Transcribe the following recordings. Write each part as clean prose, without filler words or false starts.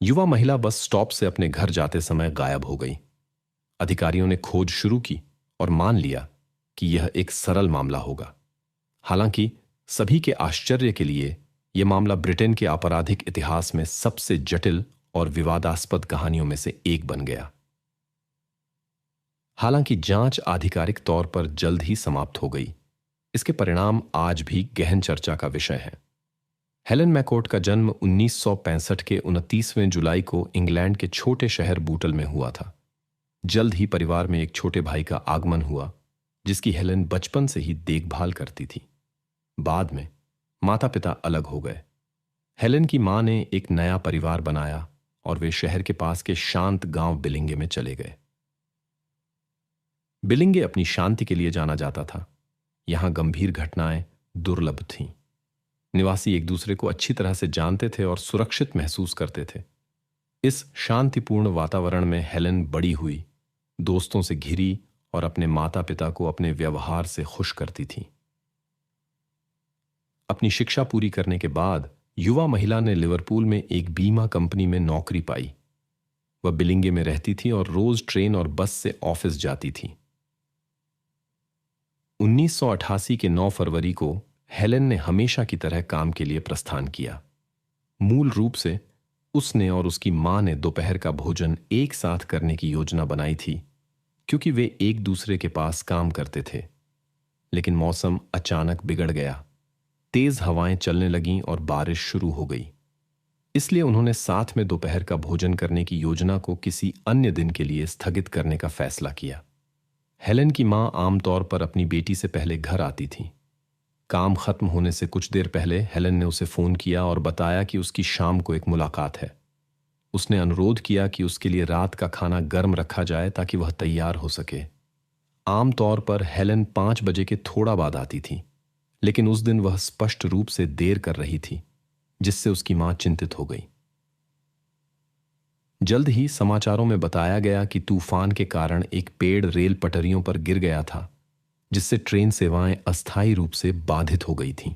युवा महिला bus stop से अपने घर जाते समय गायब हो गई। अधिकारियों ने खोज शुरू की और मान लिया कि यह एक सरल मामला होगा। हालांकि सभी के आश्चर्य के लिए यह मामला ब्रिटेन के आपराधिक इतिहास में सबसे जटिल और विवादास्पद कहानियों में से एक बन गया। हालांकि जांच आधिकारिक तौर पर जल्द ही समाप्त हो गई, इसके परिणाम आज भी गहन चर्चा का विषय हैं। हेलन मैकॉर्ड का जन्म 1965 के 29वें जुलाई को इंग्लैंड के छोटे शहर बूटल में हुआ था। जल्द ही परिवार में एक छोटे भाई का आगमन हुआ, जिसकी हेलन बचपन से ही देखभाल करती थी। बाद में माता पिता अलग हो गए। हेलन की मां ने एक नया परिवार बनाया और वे शहर के पास के शांत गांव बिलिंगे में चले गए। बिलिंगे अपनी शांति के लिए जाना जाता था। यहां गंभीर घटनाएं दुर्लभ थीं। निवासी एक दूसरे को अच्छी तरह से जानते थे और सुरक्षित महसूस करते थे। इस शांतिपूर्ण वातावरण में हेलन बड़ी हुई, दोस्तों से घिरी और अपने माता पिता को अपने व्यवहार से खुश करती थी। अपनी शिक्षा पूरी करने के बाद युवा महिला ने लिवरपूल में एक बीमा कंपनी में नौकरी पाई। वह बिलिंगे में रहती थी और रोज ट्रेन और बस से ऑफिस जाती थी। 1988 के 9 फरवरी को हेलन ने हमेशा की तरह काम के लिए प्रस्थान किया। मूल रूप से उसने और उसकी मां ने दोपहर का भोजन एक साथ करने की योजना बनाई थी, क्योंकि वे एक दूसरे के पास काम करते थे। लेकिन मौसम अचानक बिगड़ गया। तेज हवाएं चलने लगीं और बारिश शुरू हो गई। इसलिए उन्होंने साथ में दोपहर का भोजन करने की योजना को किसी अन्य दिन के लिए स्थगित करने का फैसला किया। हेलन की मां आमतौर पर अपनी बेटी से पहले घर आती थी। काम खत्म होने से कुछ देर पहले हेलन ने उसे फोन किया और बताया कि उसकी शाम को एक मुलाकात है। उसने अनुरोध किया कि उसके लिए रात का खाना गर्म रखा जाए ताकि वह तैयार हो सके। आमतौर पर हेलन 5 बजे के थोड़ा बाद आती थी, लेकिन उस दिन वह स्पष्ट रूप से देर कर रही थी, जिससे उसकी मां चिंतित हो गई। जल्द ही समाचारों में बताया गया कि तूफान के कारण एक पेड़ रेल पटरियों पर गिर गया था, जिससे ट्रेन सेवाएं अस्थायी रूप से बाधित हो गई थीं।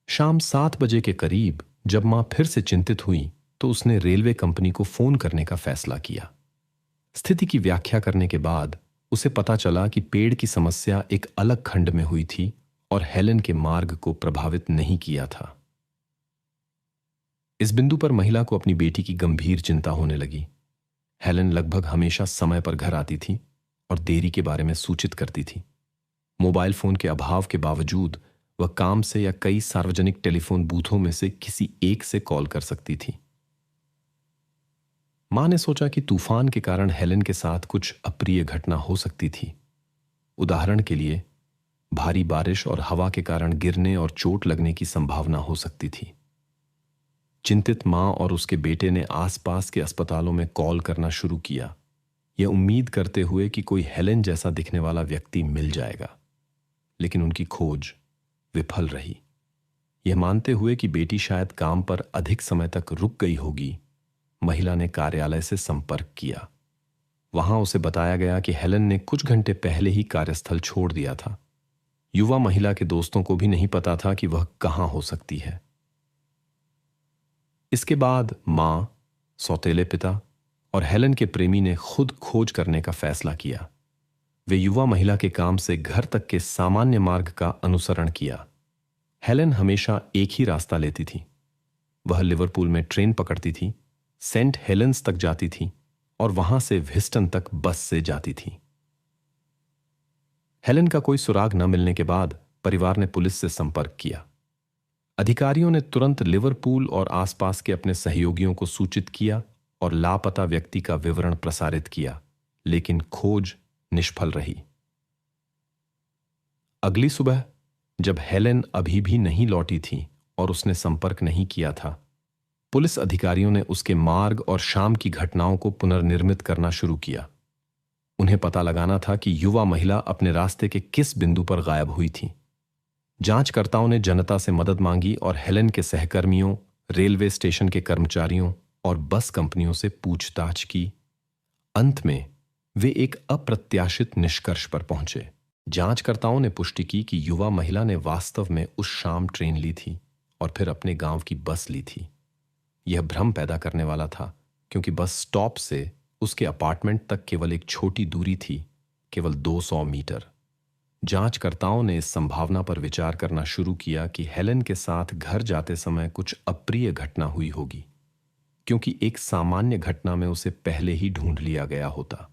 शाम 7 बजे के करीब जब मां फिर से चिंतित हुई तो उसने रेलवे कंपनी को फोन करने का फैसला किया। स्थिति की व्याख्या करने के बाद उसे पता चला कि पेड़ की समस्या एक अलग खंड में हुई थी और हेलन के मार्ग को प्रभावित नहीं किया था। इस बिंदु पर महिला को अपनी बेटी की गंभीर चिंता होने लगी। हेलन लगभग हमेशा समय पर घर आती थी और देरी के बारे में सूचित करती थी। मोबाइल फोन के अभाव के बावजूद वह काम से या कई सार्वजनिक टेलीफोन बूथों में से किसी एक से कॉल कर सकती थी। मां ने सोचा कि तूफान के कारण हेलन के साथ कुछ अप्रिय घटना हो सकती थी। उदाहरण के लिए, भारी बारिश और हवा के कारण गिरने और चोट लगने की संभावना हो सकती थी। चिंतित मां और उसके बेटे ने आसपास के अस्पतालों में कॉल करना शुरू किया, यह उम्मीद करते हुए कि कोई हेलन जैसा दिखने वाला व्यक्ति मिल जाएगा। लेकिन उनकी खोज विफल रही। यह मानते हुए कि बेटी शायद काम पर अधिक समय तक रुक गई होगी, महिला ने कार्यालय से संपर्क किया। वहां उसे बताया गया कि हेलन ने कुछ घंटे पहले ही कार्यस्थल छोड़ दिया था। युवा महिला के दोस्तों को भी नहीं पता था कि वह कहां हो सकती है। इसके बाद मां, सौतेले पिता और हेलन के प्रेमी ने खुद खोज करने का फैसला किया। वे युवा महिला के काम से घर तक के सामान्य मार्ग का अनुसरण किया। हेलन हमेशा एक ही रास्ता लेती थी। वह लिवरपूल में ट्रेन पकड़ती थी, सेंट हेलेंस तक जाती थी और वहां से व्हिस्टन तक बस से जाती थी। हेलन का कोई सुराग न मिलने के बाद परिवार ने पुलिस से संपर्क किया। अधिकारियों ने तुरंत लिवरपूल और आसपास के अपने सहयोगियों को सूचित किया और लापता व्यक्ति का विवरण प्रसारित किया, लेकिन खोज निष्फल रही। अगली सुबह जब हेलन अभी भी नहीं लौटी थी और उसने संपर्क नहीं किया था, पुलिस अधिकारियों ने उसके मार्ग और शाम की घटनाओं को पुनर्निर्मित करना शुरू किया। उन्हें पता लगाना था कि युवा महिला अपने रास्ते के किस बिंदु पर गायब हुई थी। जांचकर्ताओं ने जनता से मदद मांगी और हेलन के सहकर्मियों, रेलवे स्टेशन के कर्मचारियों और बस कंपनियों से पूछताछ की। अंत में वे एक अप्रत्याशित निष्कर्ष पर पहुंचे। जांचकर्ताओं ने पुष्टि की कि युवा महिला ने वास्तव में उस शाम ट्रेन ली थी और फिर अपने गांव की बस ली थी। यह भ्रम पैदा करने वाला था, क्योंकि बस स्टॉप से उसके अपार्टमेंट तक केवल एक छोटी दूरी थी, केवल 200 मीटर। जांचकर्ताओं ने इस संभावना पर विचार करना शुरू किया कि हेलेन के साथ घर जाते समय कुछ अप्रिय घटना हुई होगी, क्योंकि एक सामान्य घटना में उसे पहले ही ढूंढ लिया गया होता।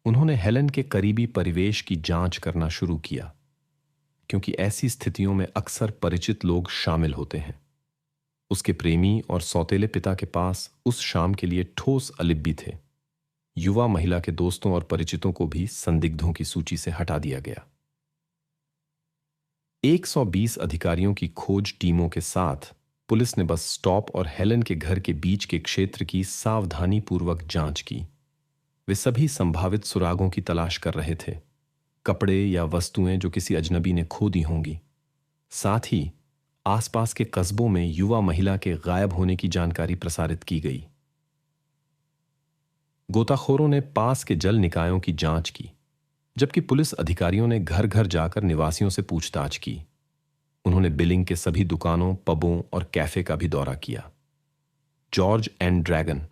उन्होंने हेलेन के करीबी परिवेश की जांच करना शुरू किया, क्योंकि ऐसी स्थितियों में अक्सर परिचित लोग शामिल होते हैं। उसके प्रेमी और सौतेले पिता के पास उस शाम के लिए ठोस अलिबी थे। युवा महिला के दोस्तों और परिचितों को भी संदिग्धों की सूची से हटा दिया गया। 120 अधिकारियों की खोज टीमों के साथ पुलिस ने बस स्टॉप और हेलेन के घर के बीच के क्षेत्र की सावधानीपूर्वक जांच की। वे सभी संभावित सुरागों की तलाश कर रहे थे, कपड़े या वस्तुएं जो किसी अजनबी ने खो दी होंगी। साथ ही आसपास के कस्बों में युवा महिला के गायब होने की जानकारी प्रसारित की गई। गोताखोरों ने पास के जल निकायों की जांच की, जबकि पुलिस अधिकारियों ने घर घर जाकर निवासियों से पूछताछ की। उन्होंने बिलिंग के सभी दुकानों, पबों और कैफे का भी दौरा किया। जॉर्ज एंड ड्रैगन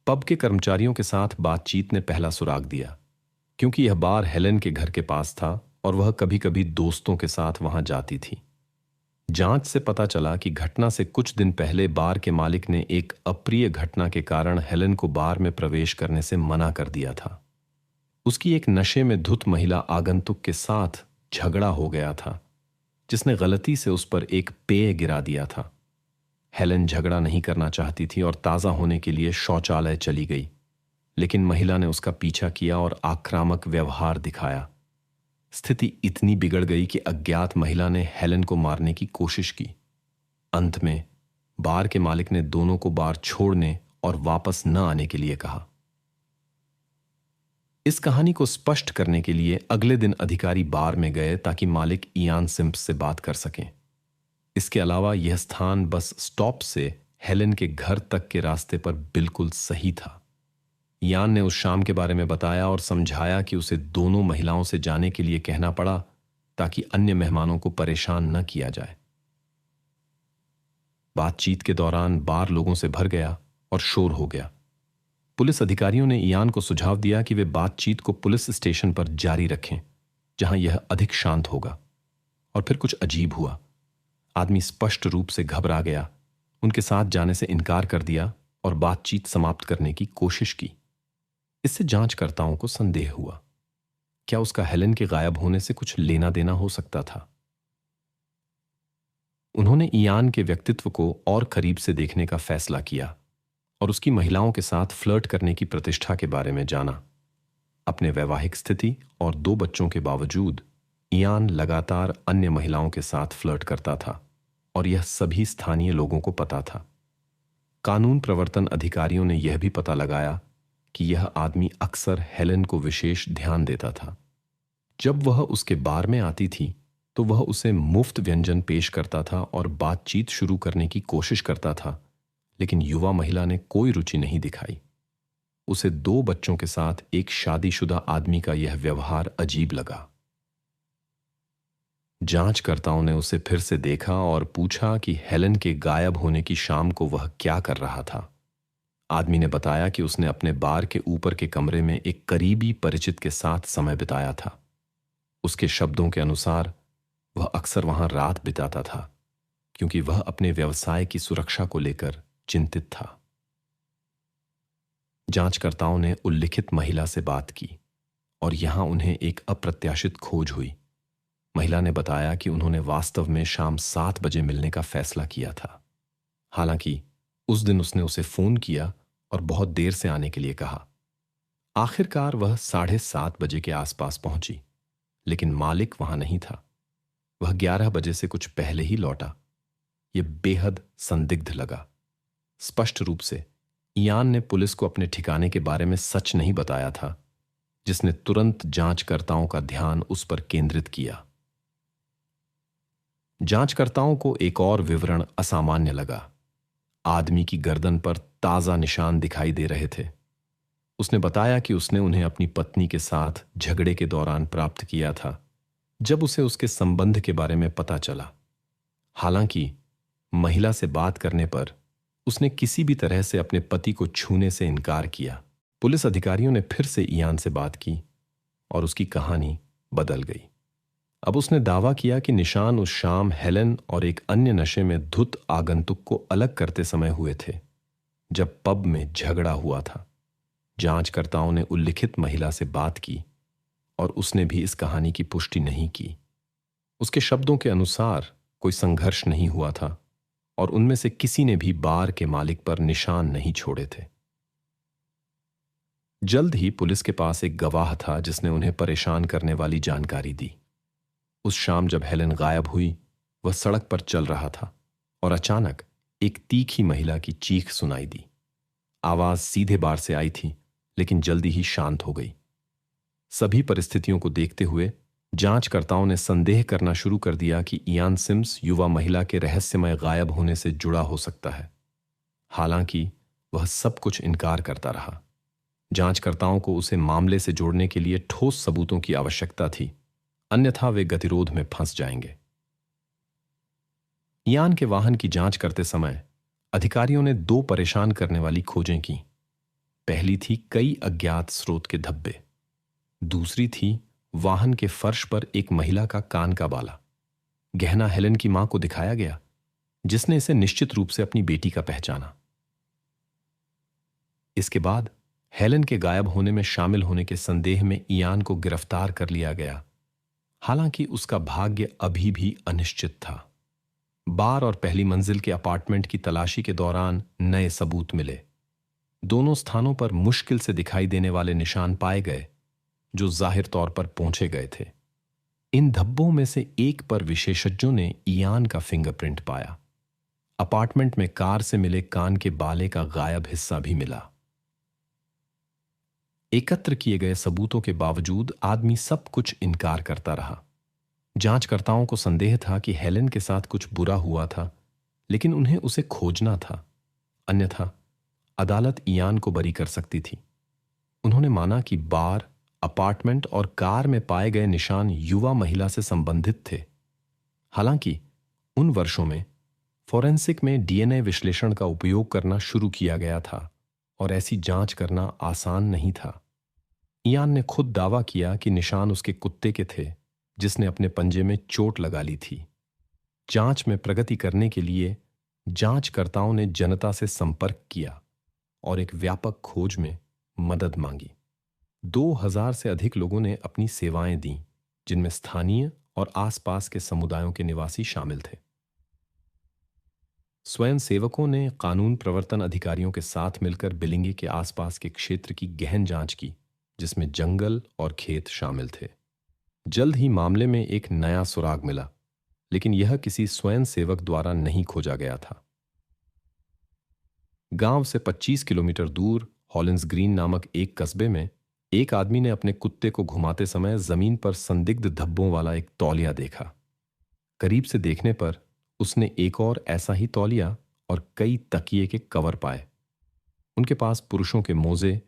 पब के कर्मचारियों के साथ बातचीत ने पहला सुराग दिया, क्योंकि यह बार हेलेन के घर के पास था और वह कभी कभी दोस्तों के साथ वहां जाती थी। जांच से पता चला कि घटना से कुछ दिन पहले बार के मालिक ने एक अप्रिय घटना के कारण हेलेन को बार में प्रवेश करने से मना कर दिया था। उसकी एक नशे में धुत महिला आगंतुक के साथ झगड़ा हो गया था, जिसने गलती से उस पर एक पेय गिरा दिया था। हेलेन झगड़ा नहीं करना चाहती थी और ताजा होने के लिए शौचालय चली गई, लेकिन महिला ने उसका पीछा किया और आक्रामक व्यवहार दिखाया। स्थिति इतनी बिगड़ गई कि अज्ञात महिला ने हेलेन को मारने की कोशिश की। अंत में बार के मालिक ने दोनों को बार छोड़ने और वापस न आने के लिए कहा। इस कहानी को स्पष्ट करने के लिए अगले दिन अधिकारी बार में गए ताकि मालिक इयान सिम्प्स से बात कर सकें। इसके अलावा यह स्थान बस स्टॉप से हेलेन के घर तक के रास्ते पर बिल्कुल सही था। इयान ने उस शाम के बारे में बताया और समझाया कि उसे दोनों महिलाओं से जाने के लिए कहना पड़ा ताकि अन्य मेहमानों को परेशान न किया जाए। बातचीत के दौरान बार लोगों से भर गया और शोर हो गया। पुलिस अधिकारियों ने इयान को सुझाव दिया कि वे बातचीत को पुलिस स्टेशन पर जारी रखें, जहां यह अधिक शांत होगा। और फिर कुछ अजीब हुआ। आदमी स्पष्ट रूप से घबरा गया, उनके साथ जाने से इनकार कर दिया और बातचीत समाप्त करने की कोशिश की। इससे जांचकर्ताओं को संदेह हुआ, क्या उसका हेलेन के गायब होने से कुछ लेना देना हो सकता था। उन्होंने इयान के व्यक्तित्व को और करीब से देखने का फैसला किया और उसकी महिलाओं के साथ फ्लर्ट करने की प्रतिष्ठा के बारे में जाना। अपने वैवाहिक स्थिति और 2 बच्चों के बावजूद इयान लगातार अन्य महिलाओं के साथ फ्लर्ट करता था और यह सभी स्थानीय लोगों को पता था। कानून प्रवर्तन अधिकारियों ने यह भी पता लगाया कि यह आदमी अक्सर हेलेन को विशेष ध्यान देता था। जब वह उसके बार में आती थी तो वह उसे मुफ्त व्यंजन पेश करता था और बातचीत शुरू करने की कोशिश करता था, लेकिन युवा महिला ने कोई रुचि नहीं दिखाई। उसे 2 बच्चों के साथ एक शादीशुदा आदमी का यह व्यवहार अजीब लगा। जांचकर्ताओं ने उसे फिर से देखा और पूछा कि हेलेन के गायब होने की शाम को वह क्या कर रहा था। आदमी ने बताया कि उसने अपने बार के ऊपर के कमरे में एक करीबी परिचित के साथ समय बिताया था। उसके शब्दों के अनुसार वह अक्सर वहां रात बिताता था, क्योंकि वह अपने व्यवसाय की सुरक्षा को लेकर चिंतित था। जांचकर्ताओं ने उल्लिखित महिला से बात की और यहां उन्हें एक अप्रत्याशित खोज हुई। महिला ने बताया कि उन्होंने वास्तव में शाम 7 बजे मिलने का फैसला किया था। हालांकि उस दिन उसने उसे फोन किया और बहुत देर से आने के लिए कहा। आखिरकार वह 7:30 बजे के आसपास पहुंची, लेकिन मालिक वहां नहीं था। वह 11 बजे से कुछ पहले ही लौटा। यह बेहद संदिग्ध लगा। स्पष्ट रूप से इयान ने पुलिस को अपने ठिकाने के बारे में सच नहीं बताया था, जिसने तुरंत जांचकर्ताओं का ध्यान उस पर केंद्रित किया। जांचकर्ताओं को एक और विवरण असामान्य लगा। आदमी की गर्दन पर ताजा निशान दिखाई दे रहे थे। उसने बताया कि उसने उन्हें अपनी पत्नी के साथ झगड़े के दौरान प्राप्त किया था, जब उसे उसके संबंध के बारे में पता चला। हालांकि महिला से बात करने पर उसने किसी भी तरह से अपने पति को छूने से इनकार किया। पुलिस अधिकारियों ने फिर से इयान से बात की और उसकी कहानी बदल गई। अब उसने दावा किया कि निशान उस शाम हेलेन और एक अन्य नशे में धुत आगंतुक को अलग करते समय हुए थे, जब पब में झगड़ा हुआ था। जांचकर्ताओं ने उल्लिखित महिला से बात की और उसने भी इस कहानी की पुष्टि नहीं की। उसके शब्दों के अनुसार कोई संघर्ष नहीं हुआ था और उनमें से किसी ने भी बार के मालिक पर निशान नहीं छोड़े थे। जल्द ही पुलिस के पास एक गवाह था जिसने उन्हें परेशान करने वाली जानकारी दी। उस शाम जब हेलेन गायब हुई, वह सड़क पर चल रहा था और अचानक एक तीखी महिला की चीख सुनाई दी। आवाज सीधे बार से आई थी, लेकिन जल्दी ही शांत हो गई। सभी परिस्थितियों को देखते हुए जांचकर्ताओं ने संदेह करना शुरू कर दिया कि इयान सिम्स युवा महिला के रहस्यमय गायब होने से जुड़ा हो सकता है। हालांकि वह सब कुछ इनकार करता रहा। जांचकर्ताओं को उसे मामले से जोड़ने के लिए ठोस सबूतों की आवश्यकता थी, अन्यथा वे गतिरोध में फंस जाएंगे। इयान के वाहन की जांच करते समय अधिकारियों ने दो परेशान करने वाली खोजें की। पहली थी कई अज्ञात स्रोत के धब्बे। दूसरी थी वाहन के फर्श पर एक महिला का कान का बाला। गहना हेलेन की मां को दिखाया गया, जिसने इसे निश्चित रूप से अपनी बेटी का पहचाना। इसके बाद हेलेन के गायब होने में शामिल होने के संदेह में इयान को गिरफ्तार कर लिया गया। हालांकि उसका भाग्य अभी भी अनिश्चित था। बार और पहली मंजिल के अपार्टमेंट की तलाशी के दौरान नए सबूत मिले। दोनों स्थानों पर मुश्किल से दिखाई देने वाले निशान पाए गए, जो जाहिर तौर पर पहुंचे गए थे। इन धब्बों में से एक पर विशेषज्ञों ने इयान का फिंगरप्रिंट पाया। अपार्टमेंट में कार से मिले कान के बाले का गायब हिस्सा भी मिला। एकत्र किए गए सबूतों के बावजूद आदमी सब कुछ इनकार करता रहा। जांचकर्ताओं को संदेह था कि हेलेन के साथ कुछ बुरा हुआ था, लेकिन उन्हें उसे खोजना था, अन्यथा अदालत इयान को बरी कर सकती थी। उन्होंने माना कि बार, अपार्टमेंट और कार में पाए गए निशान युवा महिला से संबंधित थे। हालांकि उन वर्षों में फोरेंसिक में डीएनए विश्लेषण का उपयोग करना शुरू किया गया था और ऐसी जांच करना आसान नहीं था। इयान ने खुद दावा किया कि निशान उसके कुत्ते के थे, जिसने अपने पंजे में चोट लगा ली थी। जांच में प्रगति करने के लिए जांचकर्ताओं ने जनता से संपर्क किया और एक व्यापक खोज में मदद मांगी। 2000 से अधिक लोगों ने अपनी सेवाएं दी, जिनमें स्थानीय और आसपास के समुदायों के निवासी शामिल थे। स्वयंसेवकों ने कानून प्रवर्तन अधिकारियों के साथ मिलकर बिलिंगे के आसपास के क्षेत्र की गहन जांच की, जिसमें जंगल और खेत शामिल थे। जल्द ही मामले में एक नया सुराग मिला, लेकिन यह किसी स्वयंसेवक द्वारा नहीं खोजा गया था। गांव से 25 किलोमीटर दूर हॉलिंस ग्रीन नामक एक कस्बे में एक आदमी ने अपने कुत्ते को घुमाते समय जमीन पर संदिग्ध धब्बों वाला एक तौलिया देखा। करीब से देखने पर उसने एक और ऐसा ही तौलिया और कई तकिए के कवर पाए। उनके पास पुरुषों के मोजे,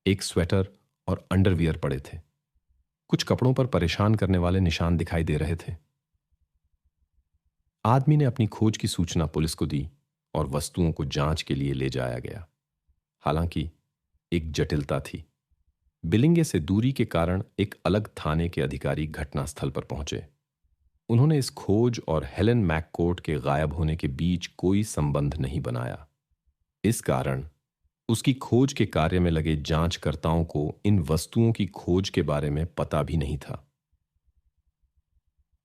एक स्वेटर और अंडरवियर पड़े थे। कुछ कपड़ों पर परेशान करने वाले निशान दिखाई दे रहे थे। आदमी ने अपनी खोज की सूचना पुलिस को दी और वस्तुओं को जांच के लिए ले जाया गया। हालांकि एक जटिलता थी। बिलिंगे से दूरी के कारण एक अलग थाने के अधिकारी घटनास्थल पर पहुंचे। उन्होंने इस खोज और हेलेन मैककोर्ट के गायब होने के बीच कोई संबंध नहीं बनाया। इस कारण उसकी खोज के कार्य में लगे जांचकर्ताओं को इन वस्तुओं की खोज के बारे में पता भी नहीं था।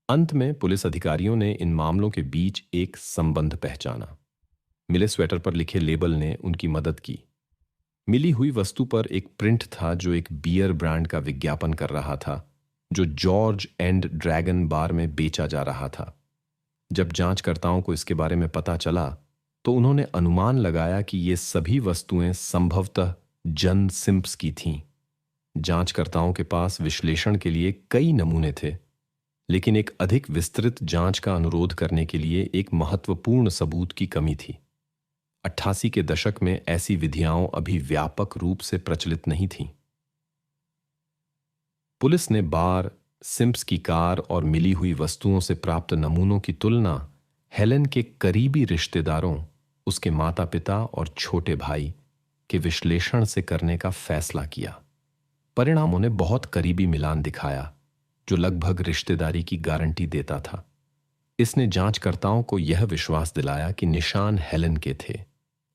अंत में पुलिस अधिकारियों ने इन मामलों के बीच एक संबंध पहचाना। मिले स्वेटर पर लिखे लेबल ने उनकी मदद की। मिली हुई वस्तु पर एक प्रिंट था जो एक बियर ब्रांड का विज्ञापन कर रहा था, जो जॉर्ज एंड ड्रैगन बार में बेचा जा रहा था। जब जांचकर्ताओं को इसके बारे में पता चला, तो उन्होंने अनुमान लगाया कि ये सभी वस्तुएं संभवतः जन सिम्प्स की थीं। जांचकर्ताओं के पास विश्लेषण के लिए कई नमूने थे, लेकिन एक अधिक विस्तृत जांच का अनुरोध करने के लिए एक महत्वपूर्ण सबूत की कमी थी। 88 के दशक में ऐसी विधियां अभी व्यापक रूप से प्रचलित नहीं थीं। पुलिस ने बार, सिम्प्स की कार और मिली हुई वस्तुओं से प्राप्त नमूनों की तुलना हेलेन के करीबी रिश्तेदारों उसके माता पिता और छोटे भाई के विश्लेषण से करने का फैसला किया। परिणामों ने बहुत करीबी मिलान दिखाया जो लगभग रिश्तेदारी की गारंटी देता था। इसने जांचकर्ताओं को यह विश्वास दिलाया कि निशान हेलेन के थे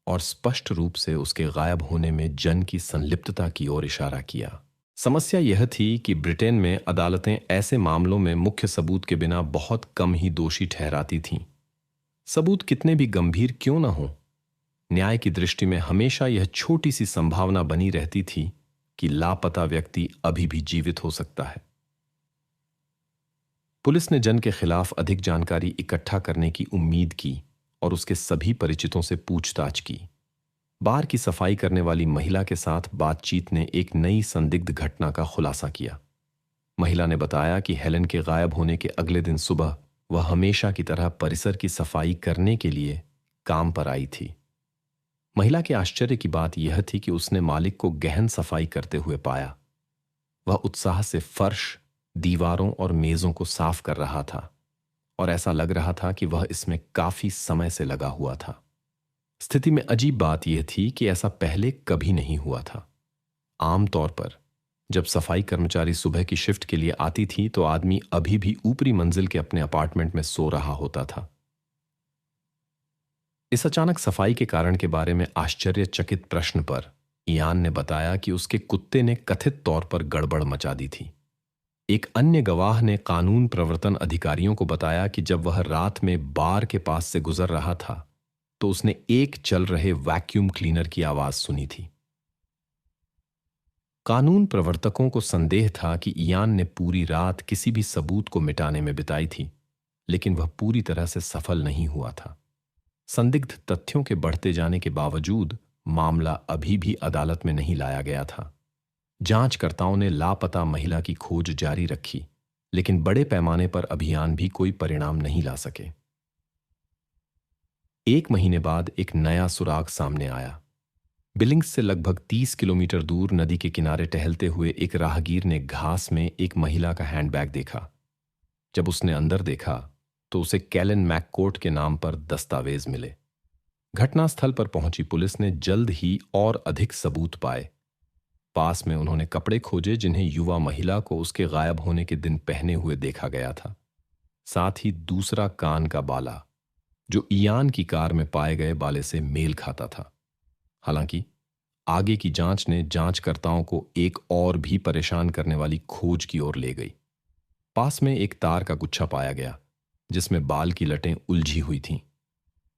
और स्पष्ट रूप से उसके गायब होने में जन की संलिप्तता की ओर इशारा किया। समस्या यह थी कि ब्रिटेन में अदालतें ऐसे मामलों में मुख्य सबूत के बिना बहुत कम ही दोषी ठहराती थीं। सबूत कितने भी गंभीर क्यों न हो, न्याय की दृष्टि में हमेशा यह छोटी सी संभावना बनी रहती थी कि लापता व्यक्ति अभी भी जीवित हो सकता है। पुलिस ने जन के खिलाफ अधिक जानकारी इकट्ठा करने की उम्मीद की और उसके सभी परिचितों से पूछताछ की। बार की सफाई करने वाली महिला के साथ बातचीत ने एक नई संदिग्ध घटना का खुलासा किया। महिला ने बताया कि हेलेन के गायब होने के अगले दिन सुबह वह हमेशा की तरह परिसर की सफाई करने के लिए काम पर आई थी। महिला के आश्चर्य की बात यह थी कि उसने मालिक को गहन सफाई करते हुए पाया। वह उत्साह से फर्श, दीवारों और मेजों को साफ कर रहा था और ऐसा लग रहा था कि वह इसमें काफी समय से लगा हुआ था। स्थिति में अजीब बात यह थी कि ऐसा पहले कभी नहीं हुआ था। आमतौर पर जब सफाई कर्मचारी सुबह की शिफ्ट के लिए आती थी तो आदमी अभी भी ऊपरी मंजिल के अपने अपार्टमेंट में सो रहा होता था। इस अचानक सफाई के कारण के बारे में आश्चर्यचकित प्रश्न पर इयान ने बताया कि उसके कुत्ते ने कथित तौर पर गड़बड़ मचा दी थी। एक अन्य गवाह ने कानून प्रवर्तन अधिकारियों को बताया कि जब वह रात में बार के पास से गुजर रहा था तो उसने एक चल रहे वैक्यूम क्लीनर की आवाज सुनी थी। कानून प्रवर्तकों को संदेह था कि इयान ने पूरी रात किसी भी सबूत को मिटाने में बिताई थी, लेकिन वह पूरी तरह से सफल नहीं हुआ था। संदिग्ध तथ्यों के बढ़ते जाने के बावजूद मामला अभी भी अदालत में नहीं लाया गया था। जांचकर्ताओं ने लापता महिला की खोज जारी रखी, लेकिन बड़े पैमाने पर अभियान भी कोई परिणाम नहीं ला सके। एक महीने बाद एक नया सुराग सामने आया। बिलिंग्स से लगभग 30 किलोमीटर दूर नदी के किनारे टहलते हुए एक राहगीर ने घास में एक महिला का हैंडबैग देखा। जब उसने अंदर देखा तो उसे कैलन मैककोर्ट के नाम पर दस्तावेज मिले। घटनास्थल पर पहुंची पुलिस ने जल्द ही और अधिक सबूत पाए। पास में उन्होंने कपड़े खोजे जिन्हें युवा महिला को उसके गायब होने के दिन पहने हुए देखा गया था। साथ ही दूसरा कान का बाला जो इयान की कार में पाए गए बाले से मेल खाता था। हालांकि आगे की जांच ने जांचकर्ताओं को एक और भी परेशान करने वाली खोज की ओर ले गई। पास में एक तार का गुच्छा पाया गया जिसमें बाल की लटें उलझी हुई थीं।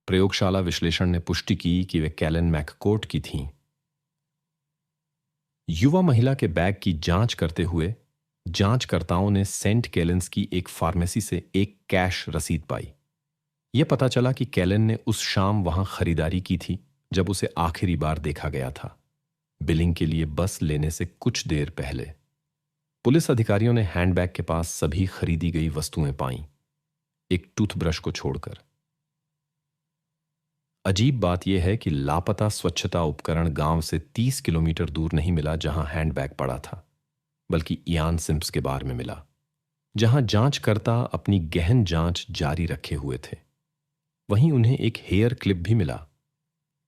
प्रयोगशाला विश्लेषण ने पुष्टि की कि वे कैलन मैककोर्ट की थीं। युवा महिला के बैग की जांच करते हुए जांचकर्ताओं ने सेंट कैलेंस की एक फार्मेसी से एक कैश रसीद पाई। यह पता चला कि कैलन ने उस शाम वहां खरीदारी की थी जब उसे आखिरी बार देखा गया था, बिलिंग के लिए बस लेने से कुछ देर पहले। पुलिस अधिकारियों ने हैंडबैग के पास सभी खरीदी गई वस्तुएं पाईं, एक टूथब्रश को छोड़कर। अजीब बात यह है कि लापता स्वच्छता उपकरण गांव से 30 किलोमीटर दूर नहीं मिला जहां हैंडबैग पड़ा था, बल्कि इयान सिम्स के बार में मिला, जहां जांचकर्ता अपनी गहन जांच जारी रखे हुए थे। वहीं उन्हें एक हेयर क्लिप भी मिला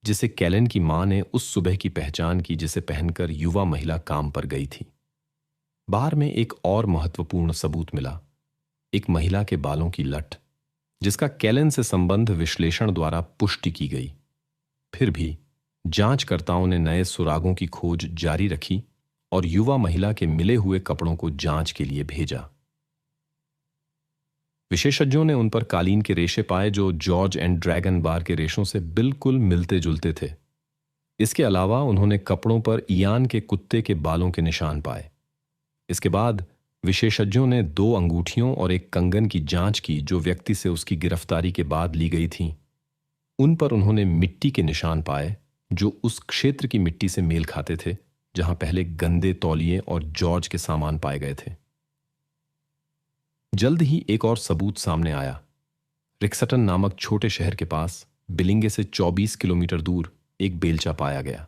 जिसे कैलन की मां ने उस सुबह की पहचान की जिसे पहनकर युवा महिला काम पर गई थी। बार में एक और महत्वपूर्ण सबूत मिला, एक महिला के बालों की लट जिसका कैलन से संबंध विश्लेषण द्वारा पुष्टि की गई। फिर भी जांचकर्ताओं ने नए सुरागों की खोज जारी रखी और युवा महिला के मिले हुए कपड़ों को जांच के लिए भेजा। विशेषज्ञों ने उन पर कालीन के रेशे पाए जो जॉर्ज एंड ड्रैगन बार के रेशों से बिल्कुल मिलते जुलते थे। इसके अलावा उन्होंने कपड़ों पर इयान के कुत्ते के बालों के निशान पाए। इसके बाद विशेषज्ञों ने 2 अंगूठियों और एक कंगन की जांच की जो व्यक्ति से उसकी गिरफ्तारी के बाद ली गई थी। उन पर उन्होंने मिट्टी के निशान पाए जो उस क्षेत्र की मिट्टी से मेल खाते थे जहां पहले गंदे तौलिए और जॉर्ज के सामान पाए गए थे। जल्द ही एक और सबूत सामने आया। रिक्सटन नामक छोटे शहर के पास बिलिंगे से 24 किलोमीटर दूर एक बेलचा पाया गया।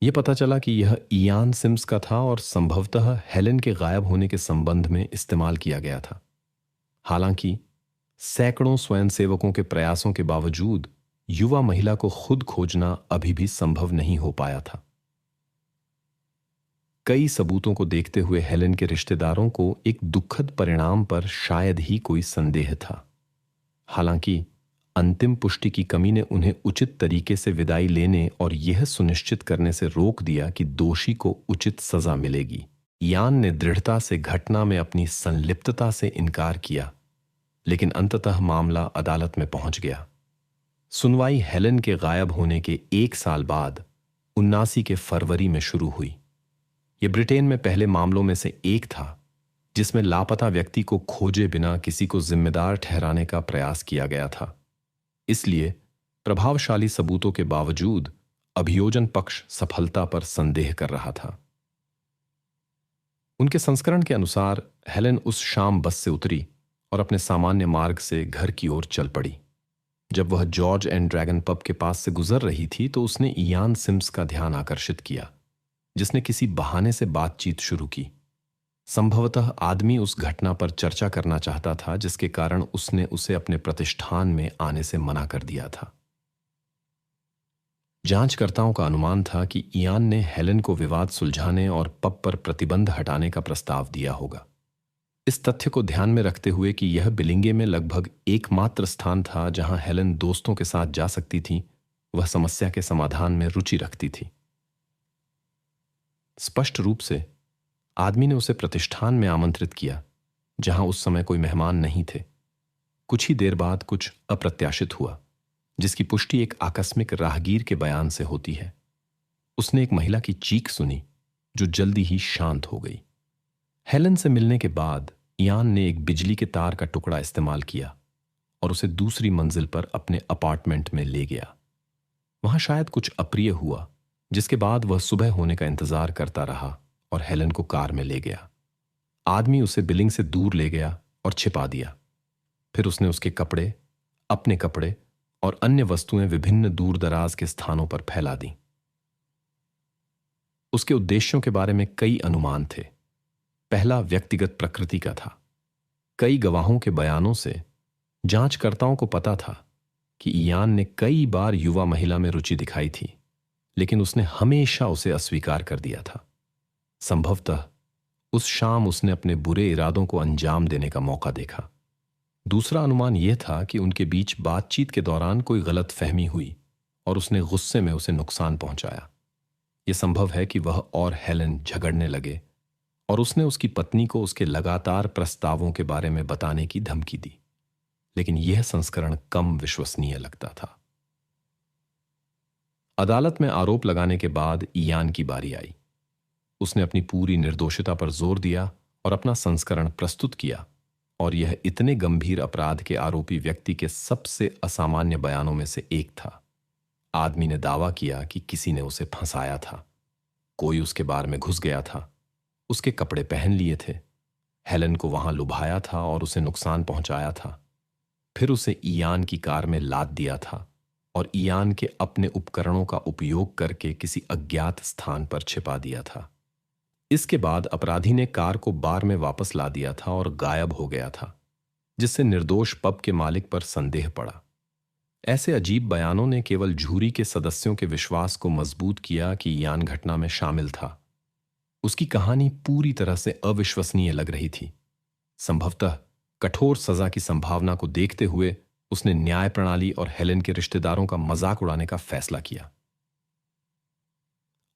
यह पता चला कि यह इयान सिम्स का था और संभवतः हेलेन के गायब होने के संबंध में इस्तेमाल किया गया था। हालांकि सैकड़ों स्वयंसेवकों के प्रयासों के बावजूद युवा महिला को खुद खोजना अभी भी संभव नहीं हो पाया था। कई सबूतों को देखते हुए हेलेन के रिश्तेदारों को एक दुखद परिणाम पर शायद ही कोई संदेह था। हालांकि अंतिम पुष्टि की कमी ने उन्हें उचित तरीके से विदाई लेने और यह सुनिश्चित करने से रोक दिया कि दोषी को उचित सजा मिलेगी। इयान ने दृढ़ता से घटना में अपनी संलिप्तता से इनकार किया, लेकिन अंततः मामला अदालत में पहुंच गया। सुनवाई हेलेन के गायब होने के 1 साल बाद 79 के फरवरी में शुरू हुई। यह ब्रिटेन में पहले मामलों में से एक था जिसमें लापता व्यक्ति को खोजे बिना किसी को जिम्मेदार ठहराने का प्रयास किया गया था। इसलिए प्रभावशाली सबूतों के बावजूद अभियोजन पक्ष सफलता पर संदेह कर रहा था। उनके संस्करण के अनुसार हेलेन उस शाम बस से उतरी और अपने सामान्य मार्ग से घर की ओर चल पड़ी। जब वह जॉर्ज एंड ड्रैगन पब के पास से गुजर रही थी तो उसने इयान सिम्स का ध्यान आकर्षित किया, जिसने किसी बहाने से बातचीत शुरू की। संभवतः आदमी उस घटना पर चर्चा करना चाहता था जिसके कारण उसने उसे अपने प्रतिष्ठान में आने से मना कर दिया था। जांचकर्ताओं का अनुमान था कि इयान ने हेलेन को विवाद सुलझाने और पब पर प्रतिबंध हटाने का प्रस्ताव दिया होगा। इस तथ्य को ध्यान में रखते हुए कि यह बिलिंगे में लगभग एकमात्र स्थान था जहां हेलेन दोस्तों के साथ जा सकती थी, वह समस्या के समाधान में रुचि रखती थी। स्पष्ट रूप से आदमी ने उसे प्रतिष्ठान में आमंत्रित किया जहां उस समय कोई मेहमान नहीं थे। कुछ ही देर बाद कुछ अप्रत्याशित हुआ, जिसकी पुष्टि एक आकस्मिक राहगीर के बयान से होती है। उसने एक महिला की चीख सुनी जो जल्दी ही शांत हो गई। हेलेन से मिलने के बाद इयान ने एक बिजली के तार का टुकड़ा इस्तेमाल किया और उसे दूसरी मंजिल पर अपने अपार्टमेंट में ले गया। वहां शायद कुछ अप्रिय हुआ, जिसके बाद वह सुबह होने का इंतजार करता रहा और हेलेन को कार में ले गया। आदमी उसे बिलिंग से दूर ले गया और छिपा दिया। फिर उसने उसके कपड़े, अपने कपड़े और अन्य वस्तुएं विभिन्न दूर दराज के स्थानों पर फैला दी। उसके उद्देश्यों के बारे में कई अनुमान थे। पहला व्यक्तिगत प्रकृति का था। कई गवाहों के बयानों से जांचकर्ताओं को पता था कि इयान ने कई बार युवा महिला में रुचि दिखाई थी, लेकिन उसने हमेशा उसे अस्वीकार कर दिया था। संभवतः उस शाम उसने अपने बुरे इरादों को अंजाम देने का मौका देखा। दूसरा अनुमान यह था कि उनके बीच बातचीत के दौरान कोई गलत फहमी हुई और उसने गुस्से में उसे नुकसान पहुंचाया। यह संभव है कि वह और हेलेन झगड़ने लगे और उसने उसकी पत्नी को उसके लगातार प्रस्तावों के बारे में बताने की धमकी दी, लेकिन यह संस्करण कम विश्वसनीय लगता था। अदालत में आरोप लगाने के बाद इयान की बारी आई। उसने अपनी पूरी निर्दोषिता पर जोर दिया और अपना संस्करण प्रस्तुत किया, और यह इतने गंभीर अपराध के आरोपी व्यक्ति के सबसे असामान्य बयानों में से एक था। आदमी ने दावा किया कि किसी ने उसे फंसाया था, कोई उसके बार में घुस गया था, उसके कपड़े पहन लिए थे, हेलेन को वहां लुभाया था और उसे नुकसान पहुंचाया था, फिर उसे इयान की कार में लाद दिया था और इयान के अपने उपकरणों का उपयोग करके किसी अज्ञात स्थान पर छिपा दिया था। इसके बाद अपराधी ने कार को बार में वापस ला दिया था और गायब हो गया था, जिससे निर्दोष पब के मालिक पर संदेह पड़ा। ऐसे अजीब बयानों ने केवल जूरी के सदस्यों के विश्वास को मजबूत किया कि इयान घटना में शामिल था। उसकी कहानी पूरी तरह से अविश्वसनीय लग रही थी। संभवतः कठोर सजा की संभावना को देखते हुए उसने न्याय प्रणाली और हेलेन के रिश्तेदारों का मजाक उड़ाने का फैसला किया।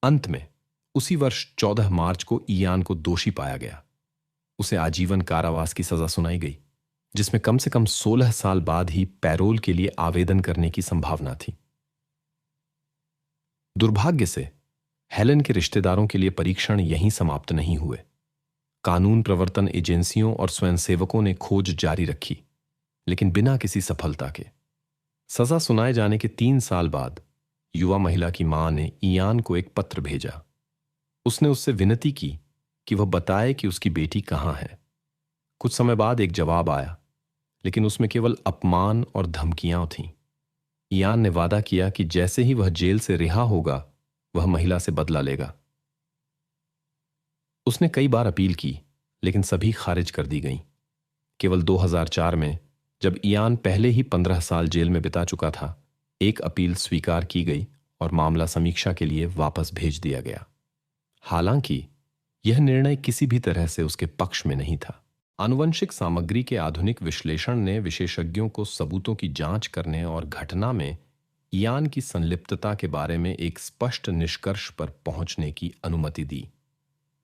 अंत में उसी वर्ष 14 मार्च को इयान को दोषी पाया गया। उसे आजीवन कारावास की सजा सुनाई गई, जिसमें कम से कम 16 साल बाद ही पैरोल के लिए आवेदन करने की संभावना थी। दुर्भाग्य से हेलेन के रिश्तेदारों के लिए परीक्षण यहीं समाप्त नहीं हुए। कानून प्रवर्तन एजेंसियों और स्वयंसेवकों ने खोज जारी रखी, लेकिन बिना किसी सफलता के। सजा सुनाए जाने के 3 साल बाद युवा महिला की मां ने इयान को एक पत्र भेजा। उसने उससे विनती की कि वह बताए कि उसकी बेटी कहां है। कुछ समय बाद एक जवाब आया, लेकिन उसमें केवल अपमान और धमकियां थीं। इयान ने वादा किया कि जैसे ही वह जेल से रिहा होगा, वह महिला से बदला लेगा। उसने कई बार अपील की, लेकिन सभी खारिज कर दी गईं। केवल 2004 में, जब इयान पहले ही 15 साल जेल में बिता चुका था, एक अपील स्वीकार की गई और मामला समीक्षा के लिए वापस भेज दिया गया। हालांकि यह निर्णय किसी भी तरह से उसके पक्ष में नहीं था। आनुवंशिक सामग्री के आधुनिक विश्लेषण ने विशेषज्ञों को सबूतों की जांच करने और घटना में इयान की संलिप्तता के बारे में एक स्पष्ट निष्कर्ष पर पहुंचने की अनुमति दी।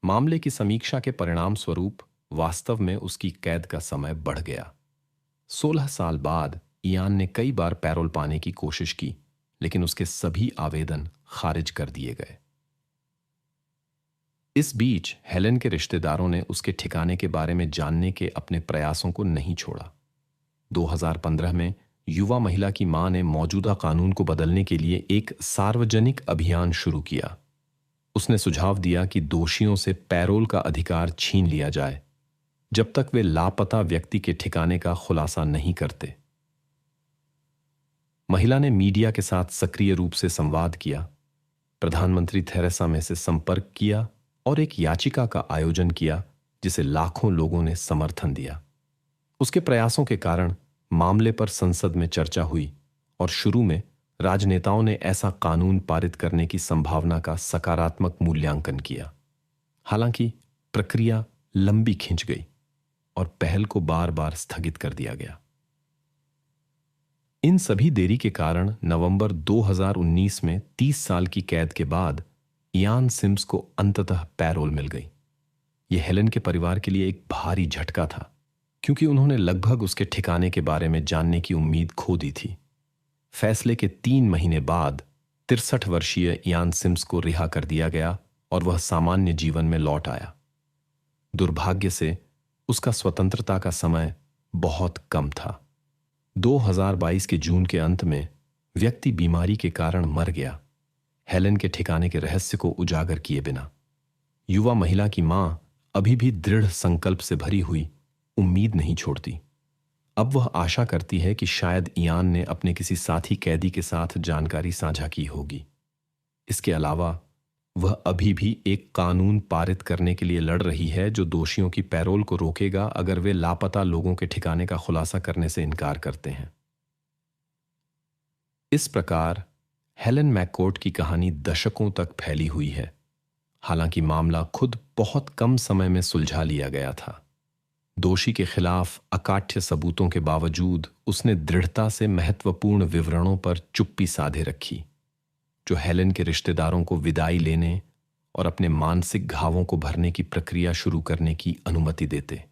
मामले की समीक्षा के परिणाम स्वरूप वास्तव में उसकी कैद का समय बढ़ गया। 16 साल बाद इयान ने कई बार पैरोल पाने की कोशिश की, लेकिन उसके सभी आवेदन खारिज कर दिए गए। इस बीच हेलेन के रिश्तेदारों ने उसके ठिकाने के बारे में जानने के अपने प्रयासों को नहीं छोड़ा। 2015 में युवा महिला की मां ने मौजूदा कानून को बदलने के लिए एक सार्वजनिक अभियान शुरू किया। उसने सुझाव दिया कि दोषियों से पैरोल का अधिकार छीन लिया जाए जब तक वे लापता व्यक्ति के ठिकाने का खुलासा नहीं करते। महिला ने मीडिया के साथ सक्रिय रूप से संवाद किया, प्रधानमंत्री थेरेसा मे से संपर्क किया और एक याचिका का आयोजन किया जिसे लाखों लोगों ने समर्थन दिया। उसके प्रयासों के कारण मामले पर संसद में चर्चा हुई और शुरू में राजनेताओं ने ऐसा कानून पारित करने की संभावना का सकारात्मक मूल्यांकन किया। हालांकि प्रक्रिया लंबी खिंच गई और पहल को बार बार स्थगित कर दिया गया। इन सभी देरी के कारण नवंबर 2019 में 30 साल की कैद के बाद इयान सिम्स को अंततः पैरोल मिल गई। यह हेलेन के परिवार के लिए एक भारी झटका था, क्योंकि उन्होंने लगभग उसके ठिकाने के बारे में जानने की उम्मीद खो दी थी। फैसले के 3 महीने बाद 63 वर्षीय इयान सिम्स को रिहा कर दिया गया और वह सामान्य जीवन में लौट आया। दुर्भाग्य से उसका स्वतंत्रता का समय बहुत कम था। 2022 के जून के अंत में व्यक्ति बीमारी के कारण मर गया, हेलेन के ठिकाने के रहस्य को उजागर किए बिना। युवा महिला की मां अभी भी दृढ़ संकल्प से भरी हुई उम्मीद नहीं छोड़ती। अब वह आशा करती है कि शायद इयान ने अपने किसी साथी कैदी के साथ जानकारी साझा की होगी। इसके अलावा वह अभी भी एक कानून पारित करने के लिए लड़ रही है जो दोषियों की पैरोल को रोकेगा अगर वे लापता लोगों के ठिकाने का खुलासा करने से इनकार करते हैं। इस प्रकार हेलेन मैककोर्ट की कहानी दशकों तक फैली हुई है। हालांकि मामला खुद बहुत कम समय में सुलझा लिया गया था। दोषी के खिलाफ अकाट्य सबूतों के बावजूद उसने दृढ़ता से महत्वपूर्ण विवरणों पर चुप्पी साधे रखी, जो हेलेन के रिश्तेदारों को विदाई लेने और अपने मानसिक घावों को भरने की प्रक्रिया शुरू करने की अनुमति देते।